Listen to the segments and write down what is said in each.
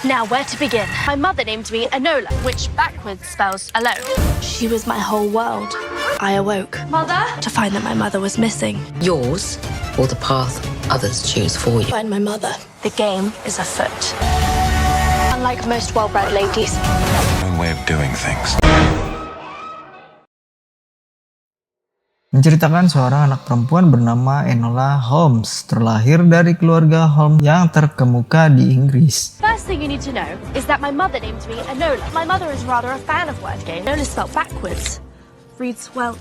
Now, where to begin? My mother named me Enola, which backwards spells alone. She was my whole world. I awoke, Mother, to find that my mother was missing. Yours or the path others choose for you? Find my mother. The game is afoot. Unlike most well-bred ladies. Own way of doing things. Menceritakan seorang anak perempuan bernama Enola Holmes, terlahir dari keluarga Holmes yang terkemuka di Inggris. First thing you need to know is that my mother named me Enola. My mother is rather a fan of word games. Enola spelled backwards. Reads, well,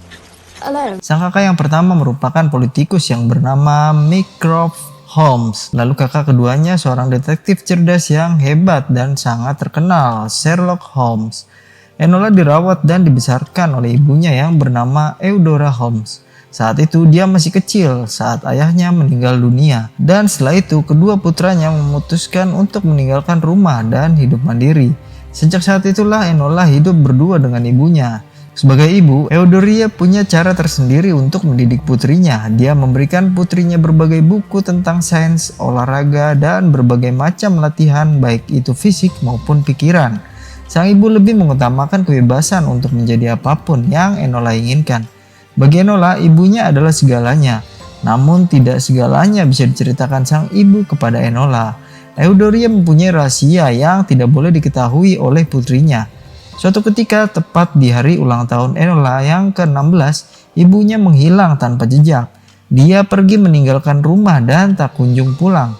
alone. Sang kakak yang pertama merupakan politikus yang bernama Mycroft Holmes. Lalu kakak keduanya seorang detektif cerdas yang hebat dan sangat terkenal, Sherlock Holmes. Enola dirawat dan dibesarkan oleh ibunya yang bernama Eudora Holmes. Saat itu dia masih kecil saat ayahnya meninggal dunia. Dan setelah itu kedua putranya memutuskan untuk meninggalkan rumah dan hidup mandiri. Sejak saat itulah Enola hidup berdua dengan ibunya. Sebagai ibu, Eudora punya cara tersendiri untuk mendidik putrinya. Dia memberikan putrinya berbagai buku tentang sains, olahraga, dan berbagai macam latihan baik itu fisik maupun pikiran. Sang ibu lebih mengutamakan kebebasan untuk menjadi apapun yang Enola inginkan. Bagi Enola, ibunya adalah segalanya. Namun tidak segalanya bisa diceritakan sang ibu kepada Enola. Eudora mempunyai rahasia yang tidak boleh diketahui oleh putrinya. Suatu ketika, tepat di hari ulang tahun Enola yang ke-16, ibunya menghilang tanpa jejak. Dia pergi meninggalkan rumah dan tak kunjung pulang.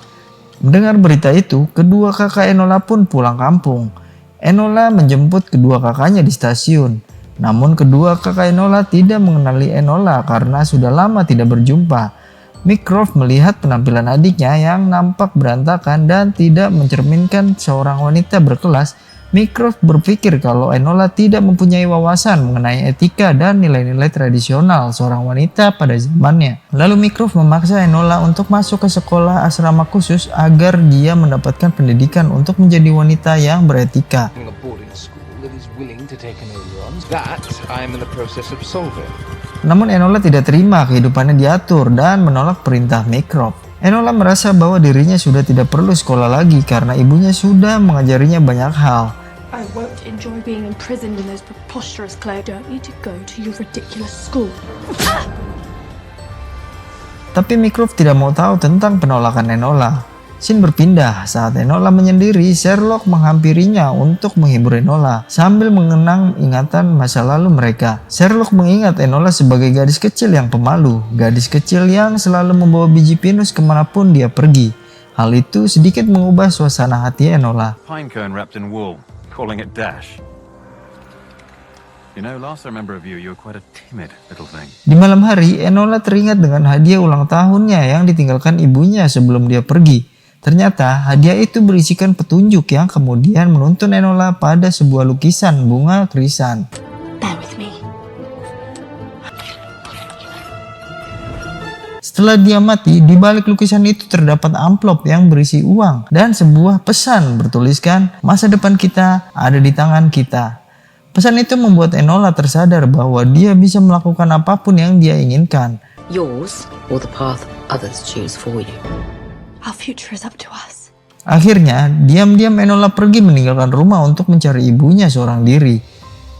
Mendengar berita itu, kedua kakak Enola pun pulang kampung. Enola menjemput kedua kakaknya di stasiun. Namun kedua kakak Enola tidak mengenali Enola karena sudah lama tidak berjumpa. Mycroft melihat penampilan adiknya yang nampak berantakan dan tidak mencerminkan seorang wanita berkelas. Mycroft berpikir kalau Enola tidak mempunyai wawasan mengenai etika dan nilai-nilai tradisional seorang wanita pada zamannya. Lalu Mycroft memaksa Enola untuk masuk ke sekolah asrama khusus agar dia mendapatkan pendidikan untuk menjadi wanita yang beretika. Namun Enola tidak terima kehidupannya diatur dan menolak perintah Mycroft. Enola merasa bahwa dirinya sudah tidak perlu sekolah lagi karena ibunya sudah mengajarinya banyak hal. I won't enjoy being imprisoned in those preposterous clothes. Don't need to go to your ridiculous school. Tapi Mycroft tidak mau tahu tentang penolakan Enola. Scene berpindah saat Enola menyendiri. Sherlock menghampirinya untuk menghibur Enola sambil mengenang ingatan masa lalu mereka. Sherlock mengingat Enola sebagai gadis kecil yang pemalu, gadis kecil yang selalu membawa biji pinus kemanapun dia pergi. Hal itu sedikit mengubah suasana hati Enola. Pine cone wrapped in wool, calling it Dash. You know, last I remember of you were quite a timid little thing. Di malam hari, Enola teringat dengan hadiah ulang tahunnya yang ditinggalkan ibunya sebelum dia pergi. Ternyata hadiah itu berisikan petunjuk yang kemudian menuntun Enola pada sebuah lukisan bunga krisan. Bear with me. Setelah dia mati, di balik lukisan itu terdapat amplop yang berisi uang dan sebuah pesan bertuliskan, "Masa depan kita ada di tangan kita." Pesan itu membuat Enola tersadar bahwa dia bisa melakukan apapun yang dia inginkan. Yours or the path others choose for you? Our future is up to us. Akhirnya, diam-diam Enola pergi meninggalkan rumah untuk mencari ibunya seorang diri.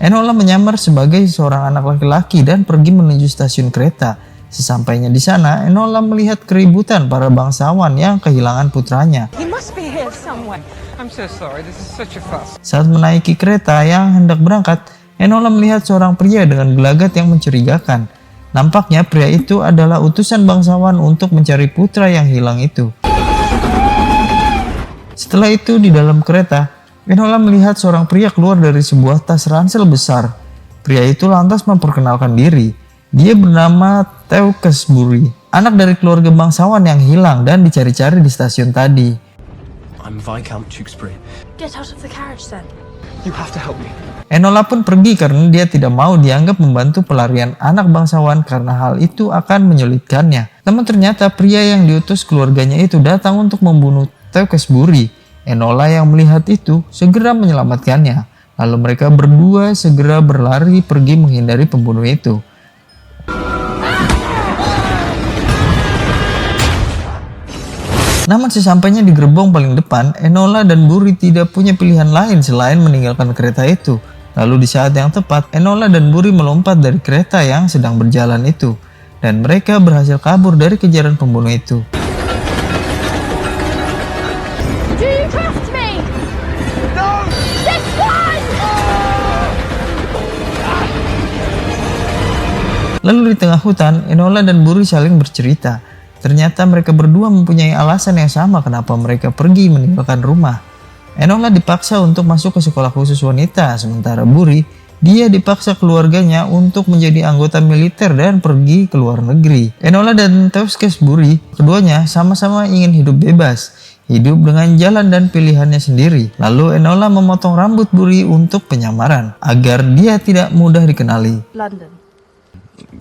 Enola menyamar sebagai seorang anak laki-laki dan pergi menuju stasiun kereta. Sesampainya di sana, Enola melihat keributan para bangsawan yang kehilangan putranya. He must be here somewhere. I'm so sorry, this is such a fuss. Saat menaiki kereta yang hendak berangkat, Enola melihat seorang pria dengan gelagat yang mencurigakan. Nampaknya pria itu adalah utusan bangsawan untuk mencari putra yang hilang itu. Setelah itu di dalam kereta, Enola melihat seorang pria keluar dari sebuah tas ransel besar. Pria itu lantas memperkenalkan diri. Dia bernama Tewkesbury, anak dari keluarga bangsawan yang hilang dan dicari-cari di stasiun tadi. I'm Viscount Tewkesbury. Get out of the carriage then. You have to help me. Enola pun pergi karena dia tidak mau dianggap membantu pelarian anak bangsawan karena hal itu akan menyulitkannya. Namun ternyata pria yang diutus keluarganya itu datang untuk membunuh Tewkesbury. Enola yang melihat itu segera menyelamatkannya. Lalu mereka berdua segera berlari pergi menghindari pembunuh itu. Namun sesampainya di gerbong paling depan, Enola dan Buri tidak punya pilihan lain selain meninggalkan kereta itu. Lalu di saat yang tepat, Enola dan Buri melompat dari kereta yang sedang berjalan itu. Dan mereka berhasil kabur dari kejaran pembunuh itu. Do you trust me? No! This one! Lalu di tengah hutan, Enola dan Buri saling bercerita. Ternyata mereka berdua mempunyai alasan yang sama kenapa mereka pergi meninggalkan rumah. Enola dipaksa untuk masuk ke sekolah khusus wanita, sementara Buri, dia dipaksa keluarganya untuk menjadi anggota militer dan pergi ke luar negeri. Enola dan Teuskes Buri, keduanya sama-sama ingin hidup bebas, hidup dengan jalan dan pilihannya sendiri. Lalu Enola memotong rambut Buri untuk penyamaran, agar dia tidak mudah dikenali. London.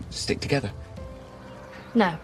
Stick together. No.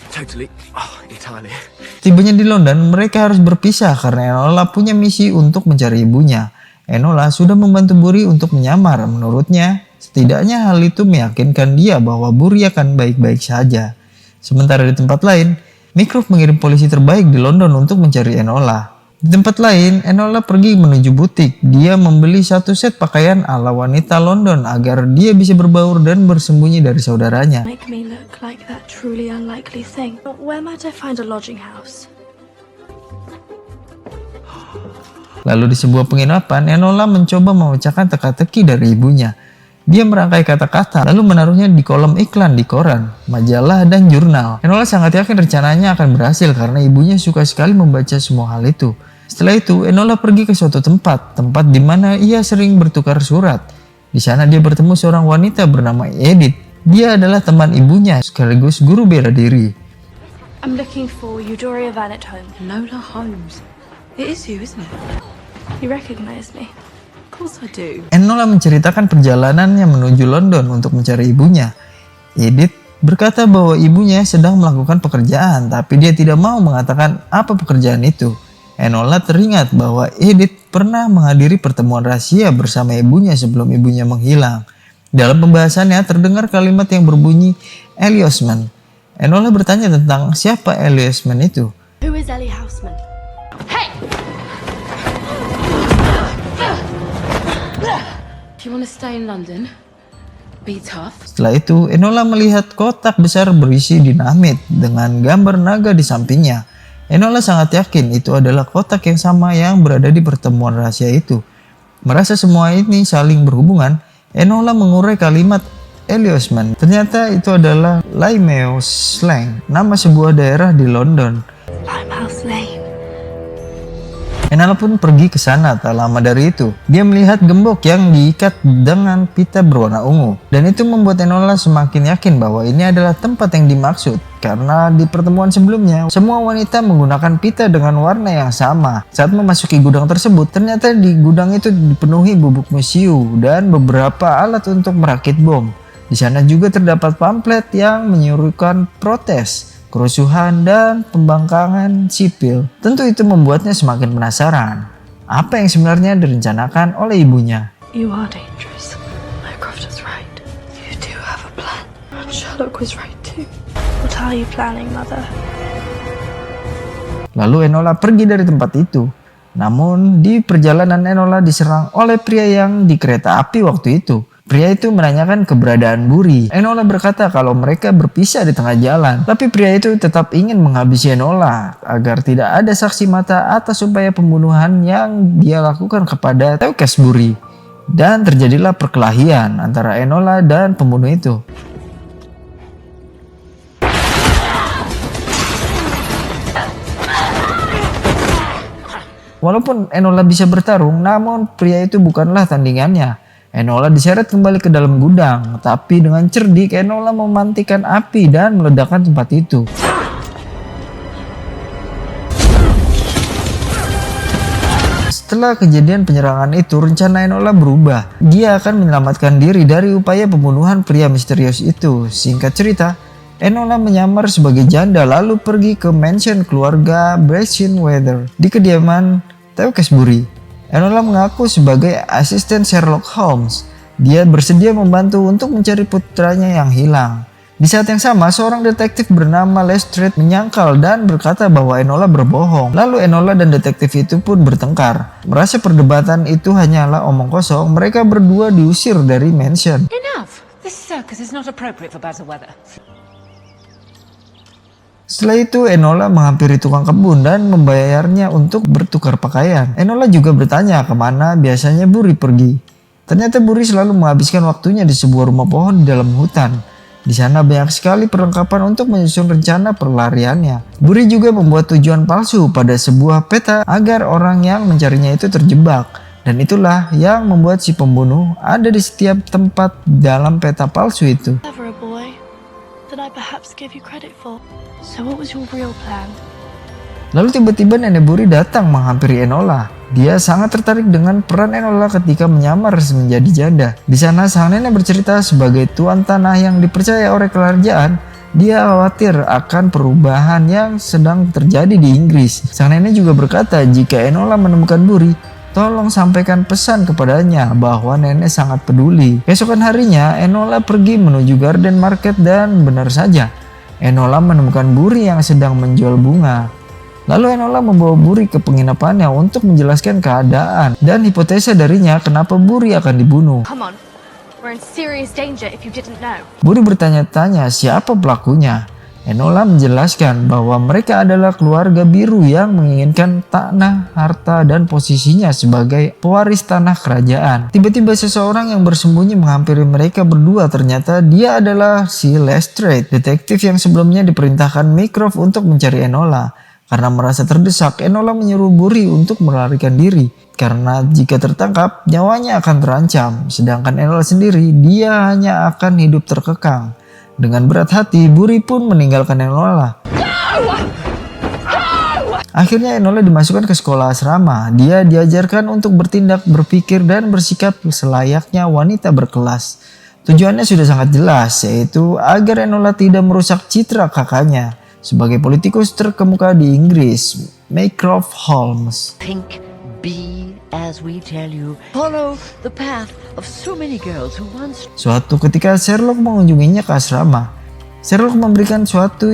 Totally. Oh, Italy. Tibanya di London, mereka harus berpisah karena Enola punya misi untuk mencari ibunya. Enola sudah membantu Buri untuk menyamar. Menurutnya, setidaknya hal itu meyakinkan dia bahwa Buri akan baik-baik saja. Sementara di tempat lain, Mycroft mengirim polisi terbaik di London untuk mencari Enola. Di tempat lain, Enola pergi menuju butik. Dia membeli satu set pakaian ala wanita London agar dia bisa berbaur dan bersembunyi dari saudaranya. Make me look like that truly unlikely thing. Where might I find a lodging house? Lalu di sebuah penginapan, Enola mencoba memecahkan teka-teki dari ibunya. Dia merangkai kata-kata, lalu menaruhnya di kolom iklan di koran, majalah, dan jurnal. Enola sangat yakin rencananya akan berhasil karena ibunya suka sekali membaca semua hal itu. Setelah itu, Enola pergi ke suatu tempat di mana ia sering bertukar surat. Di sana dia bertemu seorang wanita bernama Edith. Dia adalah teman ibunya, sekaligus guru bela diri. I'm looking for Eudora Vanet Holmes. Enola Holmes. It is you, isn't it? You recognize me? Of course I do. Enola menceritakan perjalanannya menuju London untuk mencari ibunya. Edith berkata bahwa ibunya sedang melakukan pekerjaan, tapi dia tidak mau mengatakan apa pekerjaan itu. Enola teringat bahwa Edith pernah menghadiri pertemuan rahasia bersama ibunya sebelum ibunya menghilang. Dalam pembahasannya terdengar kalimat yang berbunyi Ellie Houseman. Enola bertanya tentang siapa Ellie Houseman itu. Who is Ellie Houseman? Hey! If you want to stay in London, be tough. Setelah itu, Enola melihat kotak besar berisi dinamit dengan gambar naga di sampingnya. Enola sangat yakin itu adalah kotak yang sama yang berada di pertemuan rahasia itu. Merasa semua ini saling berhubungan, Enola mengurai kalimat Ellie Houseman. Ternyata itu adalah Limehouse Slang, nama sebuah daerah di London. Limehouse Lane. Enola pun pergi ke sana. Tak lama dari itu, dia melihat gembok yang diikat dengan pita berwarna ungu. Dan itu membuat Enola semakin yakin bahwa ini adalah tempat yang dimaksud. Karena di pertemuan sebelumnya, semua wanita menggunakan pita dengan warna yang sama. Saat memasuki gudang tersebut, ternyata di gudang itu dipenuhi bubuk mesiu dan beberapa alat untuk merakit bom. Di sana juga terdapat pamflet yang menyuruhkan protes, kerusuhan, dan pembangkangan sipil. Tentu itu membuatnya semakin penasaran. Apa yang sebenarnya direncanakan oleh ibunya? You are dangerous. Mycroft is right. You do have a plan. And Sherlock was right too. What are you planning, Mother? Lalu Enola pergi dari tempat itu. Namun di perjalanan Enola diserang oleh pria yang di kereta api waktu itu. Pria itu menanyakan keberadaan Buri. Enola berkata kalau mereka berpisah di tengah jalan. Tapi pria itu tetap ingin menghabisi Enola agar tidak ada saksi mata atas upaya pembunuhan yang dia lakukan kepada Teuskes Buri. Dan terjadilah perkelahian antara Enola dan pembunuh itu. Walaupun Enola bisa bertarung, namun pria itu bukanlah tandingannya. Enola diseret kembali ke dalam gudang, tapi dengan cerdik Enola memantikan api dan meledakkan tempat itu. Setelah kejadian penyerangan itu, rencana Enola berubah. Dia akan menyelamatkan diri dari upaya pembunuhan pria misterius itu. Singkat cerita, Enola menyamar sebagai janda lalu pergi ke mansion keluarga Breckenweather di kediaman Teuskes Buri. Enola mengaku sebagai asisten Sherlock Holmes. Dia bersedia membantu untuk mencari putranya yang hilang. Di saat yang sama, seorang detektif bernama Lestrade menyangkal dan berkata bahwa Enola berbohong. Lalu Enola dan detektif itu pun bertengkar. Merasa perdebatan itu hanyalah omong kosong, mereka berdua diusir dari mansion. Enough! This circus is not appropriate for bad weather. Setelah itu Enola menghampiri tukang kebun dan membayarnya untuk bertukar pakaian. Enola juga bertanya kemana biasanya Buri pergi. Ternyata Buri selalu menghabiskan waktunya di sebuah rumah pohon di dalam hutan. Di sana banyak sekali perlengkapan untuk menyusun rencana perlariannya. Buri juga membuat tujuan palsu pada sebuah peta agar orang yang mencarinya itu terjebak. Dan itulah yang membuat si pembunuh ada di setiap tempat dalam peta palsu itu. Clever boy that I perhaps gave you credit for. So what was your real plan? Lalu tiba-tiba nenek Buri datang menghampiri Enola. Dia sangat tertarik dengan peran Enola ketika menyamar menjadi janda. Di sana sang nenek bercerita sebagai tuan tanah yang dipercaya oleh kerajaan, dia khawatir akan perubahan yang sedang terjadi di Inggris. Sang nenek juga berkata jika Enola menemukan Buri, tolong sampaikan pesan kepadanya bahwa nenek sangat peduli. Keesokan harinya, Enola pergi menuju Garden Market dan benar saja, Enola menemukan Buri yang sedang menjual bunga. Lalu Enola membawa Buri ke penginapannya untuk menjelaskan keadaan dan hipotesa darinya kenapa Buri akan dibunuh. Come on, we're in serious danger if you didn't know. Buri bertanya-tanya siapa pelakunya. Enola menjelaskan bahwa mereka adalah keluarga biru yang menginginkan tanah, harta, dan posisinya sebagai pewaris tanah kerajaan. Tiba-tiba seseorang yang bersembunyi menghampiri mereka berdua. Ternyata dia adalah si Lestrade, detektif yang sebelumnya diperintahkan Mycroft untuk mencari Enola. Karena merasa terdesak, Enola menyuruh Buri untuk melarikan diri. Karena jika tertangkap, nyawanya akan terancam. Sedangkan Enola sendiri, dia hanya akan hidup terkekang. Dengan berat hati, Buri pun meninggalkan Enola. Akhirnya Enola dimasukkan ke sekolah asrama. Dia diajarkan untuk bertindak, berpikir, dan bersikap selayaknya wanita berkelas. Tujuannya sudah sangat jelas, yaitu agar Enola tidak merusak citra kakaknya sebagai politikus terkemuka di Inggris, Mycroft Holmes. Think, be as we tell you. Follow the path of so many girls who once... Suatu ketika Sherlock mengunjunginya ke asrama. Sherlock memberikan sesuatu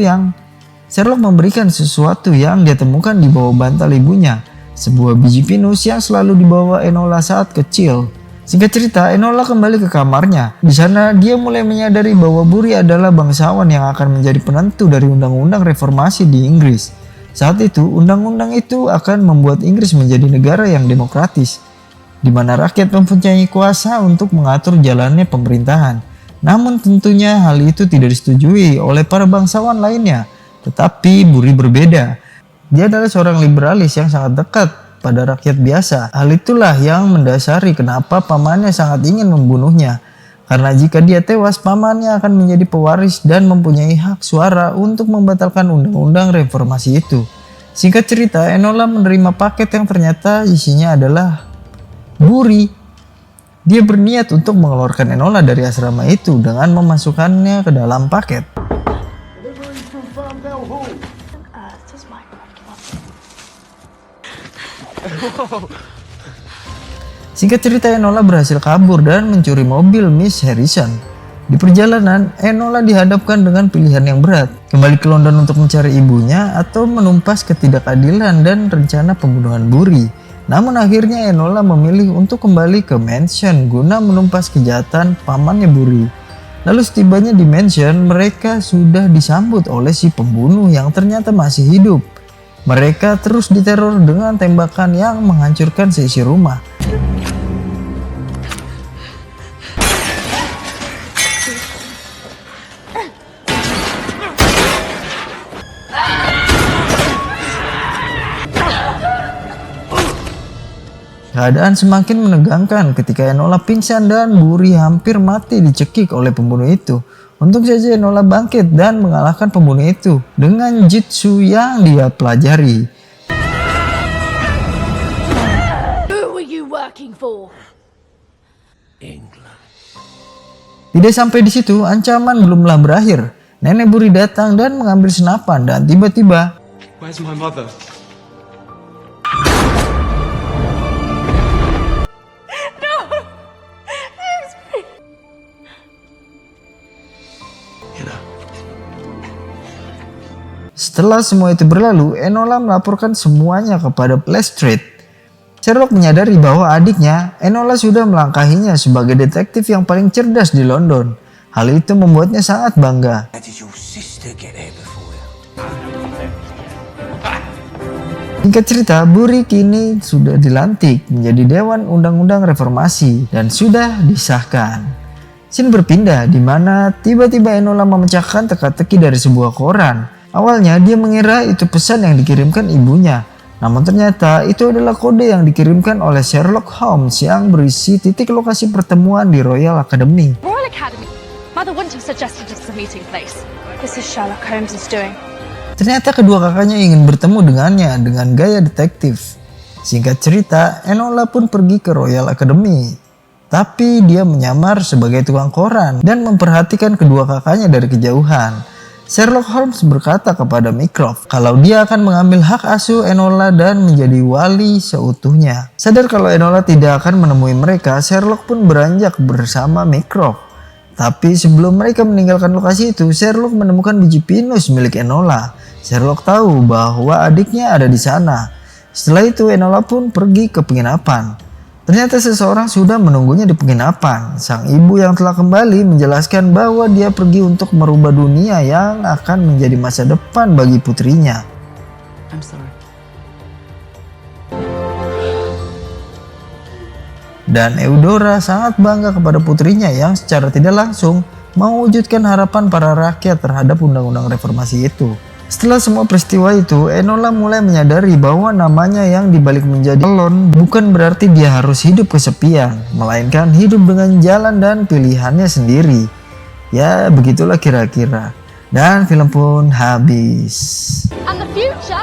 yang dia temukan di bawah bantal ibunya, sebuah biji pinus yang selalu dibawa Enola saat kecil. Singkat cerita, Enola kembali ke kamarnya. Di sana dia mulai menyadari bahwa Buri adalah bangsawan yang akan menjadi penentu dari undang-undang reformasi di Inggris. Saat itu, undang-undang itu akan membuat Inggris menjadi negara yang demokratis, di mana rakyat mempunyai kuasa untuk mengatur jalannya pemerintahan. Namun tentunya hal itu tidak disetujui oleh para bangsawan lainnya. Tetapi Buri berbeda. Dia adalah seorang liberalis yang sangat dekat pada rakyat biasa. Hal itulah yang mendasari kenapa pamannya sangat ingin membunuhnya. Karena jika dia tewas, pamannya akan menjadi pewaris dan mempunyai hak suara untuk membatalkan undang-undang reformasi itu. Singkat cerita, Enola menerima paket yang ternyata isinya adalah Buri. Dia berniat untuk mengeluarkan Enola dari asrama itu dengan memasukkannya ke dalam paket. Singkat cerita, Enola berhasil kabur dan mencuri mobil Miss Harrison. Di perjalanan, Enola dihadapkan dengan pilihan yang berat. Kembali ke London untuk mencari ibunya atau menumpas ketidakadilan dan rencana pembunuhan Buri. Namun akhirnya Enola memilih untuk kembali ke mansion guna menumpas kejahatan pamannya Buri. Lalu setibanya di mansion, mereka sudah disambut oleh si pembunuh yang ternyata masih hidup. Mereka terus diteror dengan tembakan yang menghancurkan seisi rumah. Keadaan semakin menegangkan ketika Enola pingsan dan Buri hampir mati dicekik oleh pembunuh itu. Untung saja Enola bangkit dan mengalahkan pembunuh itu dengan jitsu yang dia pelajari. Who were you working for? England. Tidak sampai di situ, ancaman belumlah berakhir. Nenek Buri datang dan mengambil senapan dan tiba-tiba Where's my mother? Setelah semua itu berlalu, Enola melaporkan semuanya kepada Lestrade. Sherlock menyadari bahwa adiknya, Enola sudah melangkahinya sebagai detektif yang paling cerdas di London. Hal itu membuatnya sangat bangga. Singkat cerita, Bury kini sudah dilantik menjadi Dewan Undang-Undang Reformasi dan sudah disahkan. Scene berpindah di mana tiba-tiba Enola memecahkan teka-teki dari sebuah koran. Awalnya dia mengira itu pesan yang dikirimkan ibunya. Namun ternyata itu adalah kode yang dikirimkan oleh Sherlock Holmes yang berisi titik lokasi pertemuan di Royal Academy. Royal Academy. Mother wouldn't have suggested it's the meeting place. This is Sherlock Holmes' doing. Ternyata kedua kakaknya ingin bertemu dengannya dengan gaya detektif. Singkat cerita, Enola pun pergi ke Royal Academy. Tapi dia menyamar sebagai tukang koran dan memperhatikan kedua kakaknya dari kejauhan. Sherlock Holmes berkata kepada Mycroft kalau dia akan mengambil hak asuh Enola dan menjadi wali seutuhnya. Sadar kalau Enola tidak akan menemui mereka, Sherlock pun beranjak bersama Mycroft. Tapi sebelum mereka meninggalkan lokasi itu, Sherlock menemukan biji pinus milik Enola. Sherlock tahu bahwa adiknya ada di sana. Setelah itu Enola pun pergi ke penginapan. Ternyata seseorang sudah menunggunya di penginapan. Sang ibu yang telah kembali menjelaskan bahwa dia pergi untuk merubah dunia yang akan menjadi masa depan bagi putrinya. I'm sorry. Dan Eudora sangat bangga kepada putrinya yang secara tidak langsung mewujudkan harapan para rakyat terhadap undang-undang reformasi itu. Setelah semua peristiwa itu, Enola mulai menyadari bahwa namanya yang dibalik menjadi alone bukan berarti dia harus hidup kesepian, melainkan hidup dengan jalan dan pilihannya sendiri. Ya, begitulah kira-kira. Dan film pun habis. And the future